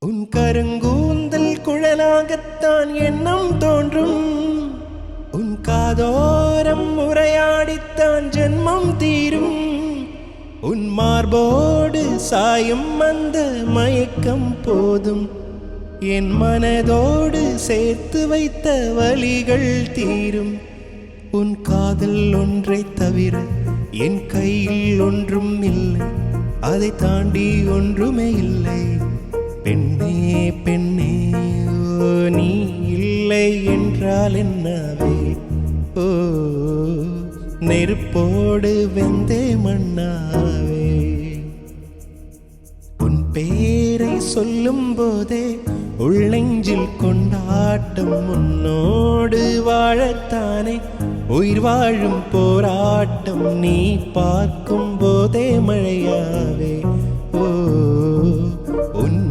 உன் கருங்கூந்தல் குழலாகத்தான் எண்ணம் தோன்றும். உன் காதோரம் உரையாடித்தான் ஜென்மம் தீரும். உன் மார்போடு சாயும் அந்த மயக்கம் போதும். என் மனதோடு சேர்த்து வைத்த வலிகள் தீரும். உன் காதல் ஒன்றை தவிர என் கையில் ஒன்றும் இல்லை. அதை தாண்டி ஒன்றுமே இல்லை. பெண்ணே பெண்ணே ஓ நீ இல்லை என்றால் என்னவே? ஓ நெருப்போடு வெந்தே மண்ணாவே. உன் பேரை சொல்லும் போதே உள்ளெஞ்சில் கொண்டாட்டம். உன்னோடு வாழத்தானே உயிர் வாழும் போராட்டம். நீ பார்க்கும் போதே மழையாவே. ஓ உன்